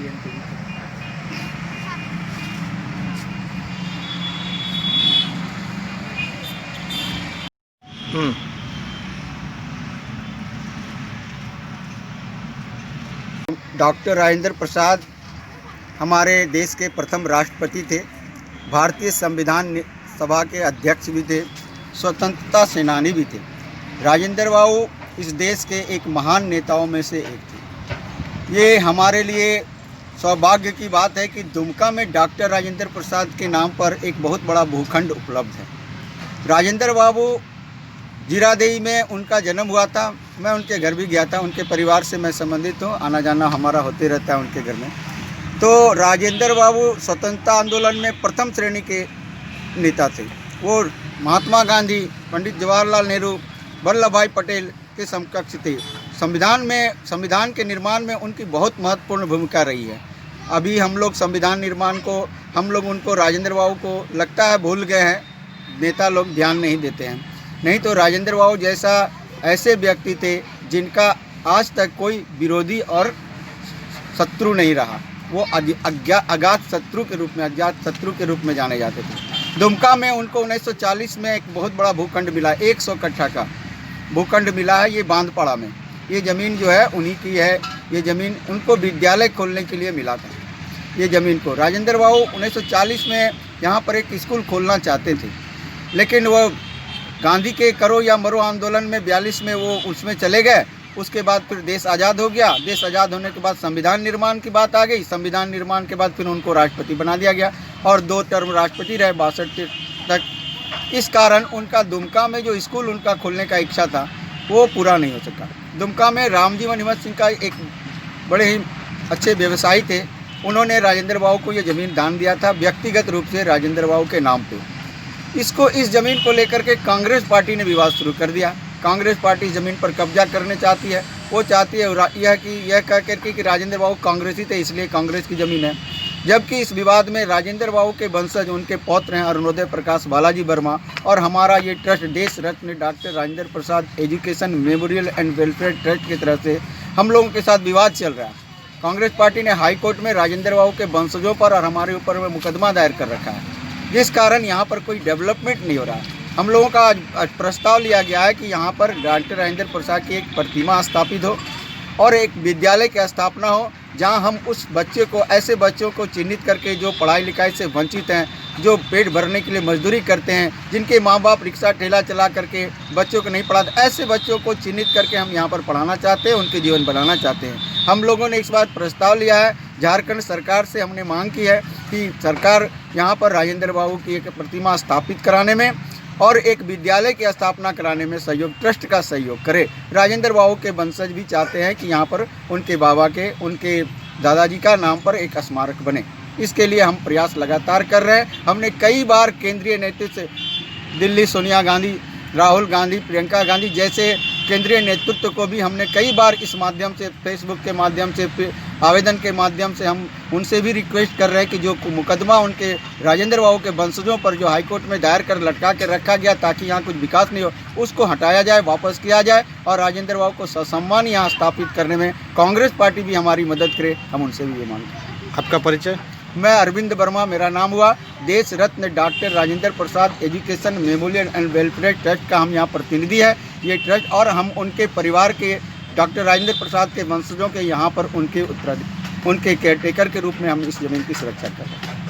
जयंती doctor Rajendra प्रसाद हमारे देश के प्रथम राष्ट्रपति थे, भारतीय संविधान सभा के अध्यक्ष भी थे, स्वतंत्रता सेनानी भी थे। राजेंद्र बाबू इस देश के एक महान नेताओं में से एक थे। ये हमारे लिए सौभाग्य की बात है कि दुमका में डॉक्टर राजेंद्र प्रसाद के नाम पर एक बहुत बड़ा भूखंड उपलब्ध है। राजेंद्र बाबू जीरादेई में उनका जन्म हुआ था। मैं उनके घर भी गया था, उनके परिवार से मैं संबंधित हूँ, आना जाना हमारा होते रहता है उनके घर में। तो राजेंद्र बाबू स्वतंत्रता आंदोलन में प्रथम श्रेणी के नेता थे। वो महात्मा गांधी, पंडित जवाहरलाल नेहरू, वल्लभ भाई पटेल के समकक्ष थे। संविधान के निर्माण में उनकी बहुत महत्वपूर्ण भूमिका रही है। अभी हम लोग संविधान निर्माण को उनको राजेंद्र बाबू को लगता है भूल गए हैं, नेता लोग ध्यान नहीं देते हैं। नहीं तो राजेंद्र बाबू जैसा ऐसे व्यक्ति थे जिनका आज तक कोई विरोधी और शत्रु नहीं रहा। वो अज्ञात शत्रु के रूप में जाने जाते थे। दुमका में उनको 1940 में एक बहुत बड़ा भूखंड मिला, 100 कट्ठा का भूखंड मिला है। ये बांधपाड़ा में ये ज़मीन जो है उन्हीं की है। ये ज़मीन उनको विद्यालय खोलने के लिए मिला था। ये ज़मीन को राजेंद्र बाबू 1940 में यहाँ पर एक स्कूल खोलना चाहते थे, लेकिन वो गांधी के करो या मरो आंदोलन में 42 में वो उसमें चले गए। उसके बाद फिर देश आज़ाद हो गया। देश आज़ाद होने के बाद संविधान निर्माण की बात आ गई। संविधान निर्माण के बाद फिर उनको राष्ट्रपति बना दिया गया और 2 टर्म राष्ट्रपति रहे 62 तक। इस कारण उनका दुमका में जो स्कूल उनका खोलने का इच्छा था वो पूरा नहीं हो सका। दुमका में रामजीवन हिम्मत सिंह का एक बड़े ही अच्छे व्यवसायी थे। उन्होंने राजेंद्र बाबू को ये ज़मीन दान दिया था, व्यक्तिगत रूप से राजेंद्र बाबू के नाम पे। इस ज़मीन को लेकर के कांग्रेस पार्टी ने विवाद शुरू कर दिया। कांग्रेस पार्टी ज़मीन पर कब्जा करने चाहती है। वो चाहती है यह कह करके कि राजेंद्र बाबू कांग्रेसी थे इसलिए कांग्रेस की ज़मीन है। जबकि इस विवाद में राजेंद्र बाबू के वंशज, उनके पौत्र हैं अरुणोदय प्रकाश बालाजी वर्मा, और हमारा ये trust Desh Ratna doctor Rajendra Prasad education memorial and welfare trust की तरफ से हम लोगों के साथ विवाद चल रहा है। कांग्रेस पार्टी ने हाई कोर्ट में राजेंद्र बाबू के वंशजों पर और हमारे ऊपर में मुकदमा दायर कर रखा है, जिस कारण यहाँ पर कोई डेवलपमेंट नहीं हो रहा है। हम लोगों का आज प्रस्ताव लिया गया है कि यहाँ पर डॉक्टर राजेंद्र प्रसाद की एक प्रतिमा स्थापित हो और एक विद्यालय की स्थापना हो, जहाँ हम उस ऐसे बच्चों को चिन्हित करके जो पढ़ाई लिखाई से वंचित हैं, जो पेट भरने के लिए मजदूरी करते हैं, जिनके माँ बाप रिक्शा ठेला चला करके बच्चों को नहीं पढ़ाते, ऐसे बच्चों को चिन्हित करके हम यहाँ पर पढ़ाना चाहते हैं, उनके जीवन बनाना चाहते हैं। हम लोगों ने इस बार प्रस्ताव लिया है। झारखंड सरकार से हमने मांग की है कि सरकार यहाँ पर राजेंद्र बाबू की एक प्रतिमा स्थापित कराने में और एक विद्यालय की स्थापना कराने में ट्रस्ट का सहयोग करे। राजेंद्र बाबू के वंशज भी चाहते हैं कि यहाँ पर उनके दादाजी का नाम पर एक स्मारक बने। इसके लिए हम प्रयास लगातार कर रहे हैं। हमने कई बार केंद्रीय नेतृत्व से दिल्ली सोनिया गांधी, राहुल गांधी, प्रियंका गांधी जैसे केंद्रीय नेतृत्व को भी हमने कई बार इस माध्यम से, फेसबुक के माध्यम से, आवेदन के माध्यम से हम उनसे भी रिक्वेस्ट कर रहे हैं कि जो मुकदमा उनके राजेंद्र बाबू के वंशजों पर जो हाईकोर्ट में दायर कर लटका के रखा गया ताकि यहाँ कुछ विकास नहीं हो, उसको हटाया जाए, वापस किया जाए और राजेंद्र बाबू को ससम्मान यहाँ स्थापित करने में कांग्रेस पार्टी भी हमारी मदद करे। हम उनसे भी ये मांगते हैं। आपका परिचय? मैं अरविंद वर्मा मेरा नाम हुआ। Desh Ratna doctor Rajendra Prasad education memorial and welfare trust का हम यहाँ प्रतिनिधि है। ये ट्रस्ट और हम उनके परिवार के डॉक्टर राजेंद्र प्रसाद के वंशजों के यहाँ पर उनके केयरटेकर के रूप में हम इस ज़मीन की सुरक्षा कर रहे हैं।